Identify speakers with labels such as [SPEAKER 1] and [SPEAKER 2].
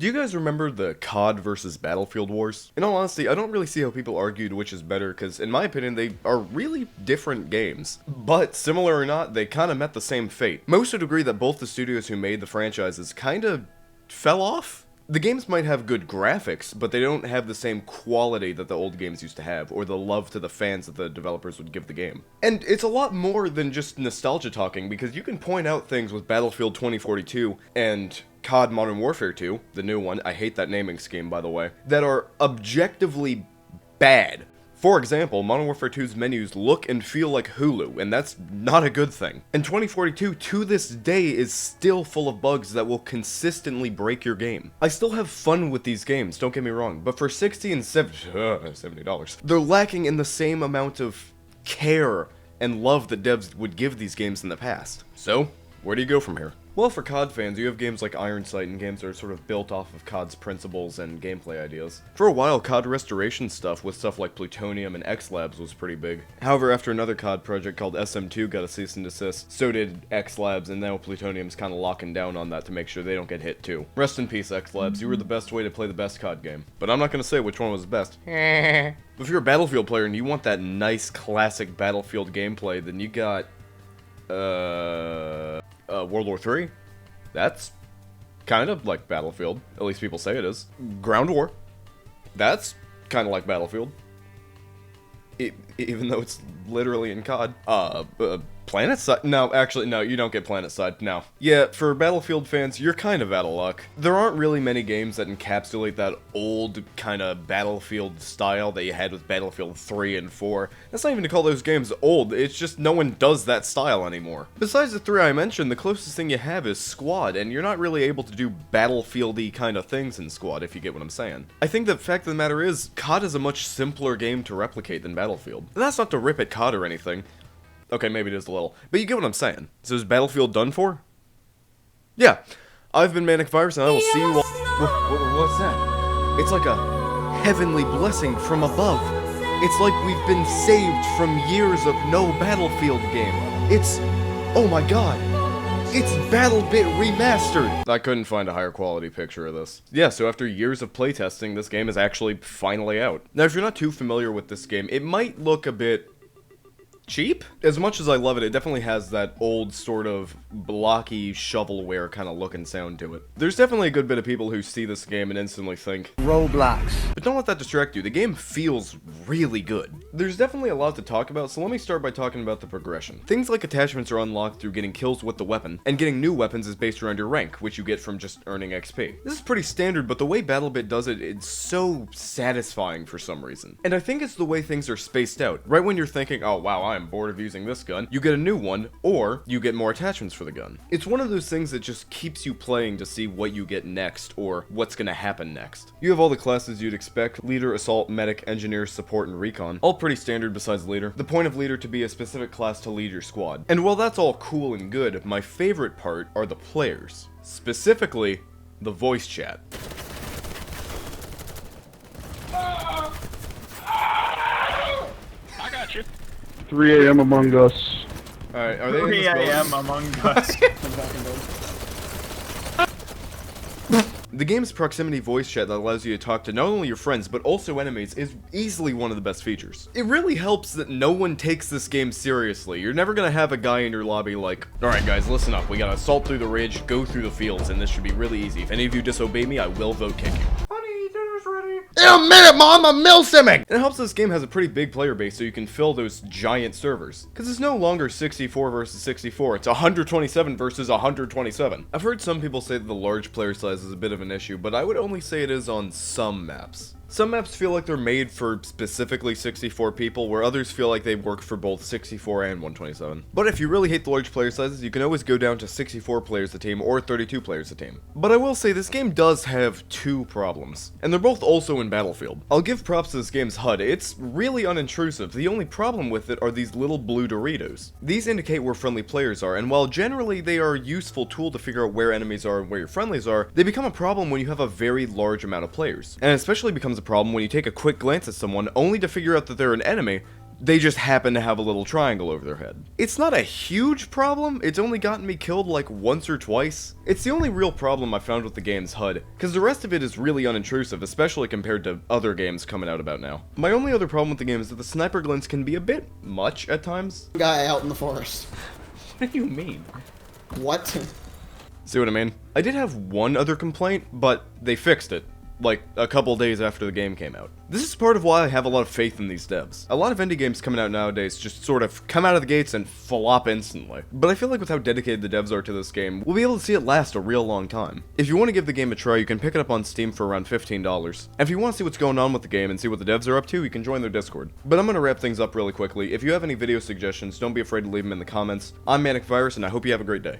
[SPEAKER 1] Do you guys remember the COD versus Battlefield wars? In all honesty, I don't really see how people argued which is better, because in my opinion, they are really different games. But, similar or not, they kinda met the same fate. Most would agree that both the studios who made the franchises kinda fell off. The games might have good graphics, but they don't have the same quality that the old games used to have, or the love to the fans that the developers would give the game. And it's a lot more than just nostalgia talking, because you can point out things with Battlefield 2042 and COD Modern Warfare 2, the new one, I hate that naming scheme by the way, that are objectively bad. For example, Modern Warfare 2's menus look and feel like Hulu, and that's not a good thing. And 2042, to this day, is still full of bugs that will consistently break your game. I still have fun with these games, don't get me wrong, but for $60 and $70, they're lacking in the same amount of care and love that devs would give these games in the past. So, where do you go from here? Well, for COD fans, you have games like Iron Sight and games that are sort of built off of COD's principles and gameplay ideas. For a while, COD restoration stuff with stuff like Plutonium and X-Labs was pretty big. However, after another COD project called SM2 got a cease and desist, so did X-Labs, and now Plutonium's kinda locking down on that to make sure they don't get hit too. Rest in peace, X-Labs, you were the best way to play the best COD game. But I'm not gonna say which one was the best. If you're a Battlefield player and you want that nice, classic Battlefield gameplay, then you got, World War III? That's kind of like Battlefield. At least people say it is. Ground War? That's kind of like Battlefield. Even though it's literally in COD. PlanetSide? No, actually, no, you don't get PlanetSide, no. Yeah, for Battlefield fans, you're kind of out of luck. There aren't really many games that encapsulate that old kind of Battlefield style that you had with Battlefield 3 and 4. That's not even to call those games old, it's just no one does that style anymore. Besides the three I mentioned, the closest thing you have is Squad, and you're not really able to do Battlefield-y kind of things in Squad, if you get what I'm saying. I think the fact of the matter is, COD is a much simpler game to replicate than Battlefield. And that's not to rip at COD or anything. Okay, maybe it is a little. But you get what I'm saying. So is Battlefield done for? Yeah. I've been Manicvirus, and I will see you all. What's that? It's like a heavenly blessing from above. It's like we've been saved from years of no Battlefield game. It's... oh my god. It's BattleBit Remastered! I couldn't find a higher quality picture of this. Yeah, so after years of playtesting, this game is actually finally out. Now, if you're not too familiar with this game, it might look a bit cheap? As much as I love it, it definitely has that old sort of blocky shovelware kind of look and sound to it. There's definitely a good bit of people who see this game and instantly think Roblox. But don't let that distract you, the game feels really good. There's definitely a lot to talk about, so let me start by talking about the progression. Things like attachments are unlocked through getting kills with the weapon, and getting new weapons is based around your rank, which you get from just earning XP. This is pretty standard, but the way BattleBit does it, it's so satisfying for some reason. And I think it's the way things are spaced out. Right when you're thinking, oh wow, I'm bored of using this gun, you get a new one, or you get more attachments for the gun. It's one of those things that just keeps you playing to see what you get next, or what's gonna happen next. You have all the classes you'd expect: Leader, Assault, Medic, Engineer, Support, and Recon. All pretty standard besides Leader. The point of Leader to be a specific class to lead your squad. And while that's all cool and good, my favorite part are the players. Specifically, the voice chat.
[SPEAKER 2] I got you.
[SPEAKER 3] 3 a.m. Among Us.
[SPEAKER 1] Alright, are they
[SPEAKER 2] 3 a.m. Among Us.
[SPEAKER 1] The game's proximity voice chat that allows you to talk to not only your friends, but also enemies is easily one of the best features. It really helps that no one takes this game seriously. You're never gonna have a guy in your lobby like, alright guys, listen up, we gotta assault through the ridge, go through the fields, and this should be really easy. If any of you disobey me, I will vote kick you. In a minute, Mom, I'm milsimming! And it helps this game has a pretty big player base so you can fill those giant servers. Because it's no longer 64 versus 64, it's 127 versus 127. I've heard some people say that the large player size is a bit of an issue, but I would only say it is on some maps. Some maps feel like they're made for specifically 64 people, where others feel like they work for both 64 and 127. But if you really hate the large player sizes, you can always go down to 64 players a team or 32 players a team. But I will say this game does have two problems, and they're both also in Battlefield. I'll give props to this game's HUD, it's really unintrusive. The only problem with it are these little blue Doritos. These indicate where friendly players are, and while generally they are a useful tool to figure out where enemies are and where your friendlies are, they become a problem when you have a very large amount of players. And it especially becomes a problem when you take a quick glance at someone only to figure out that they're an enemy They just happen to have a little triangle over their head. It's not a huge problem, it's only gotten me killed like once or twice. It's the only real problem I found with the game's HUD, because the rest of it is really unintrusive, especially compared to other games coming out about now. My only other problem with the game is that the sniper glints can be a bit much at times.
[SPEAKER 4] Guy out in the forest.
[SPEAKER 2] What do you mean?
[SPEAKER 4] What?
[SPEAKER 1] See what I mean? I did have one other complaint, but they fixed it, like a couple days after the game came out. This is part of why I have a lot of faith in these devs. A lot of indie games coming out nowadays just sort of come out of the gates and flop instantly. But I feel like with how dedicated the devs are to this game, we'll be able to see it last a real long time. If you want to give the game a try, you can pick it up on Steam for around $15. And if you want to see what's going on with the game and see what the devs are up to, you can join their Discord. But I'm gonna wrap things up really quickly. If you have any video suggestions, don't be afraid to leave them in the comments. I'm Manicvirus, and I hope you have a great day.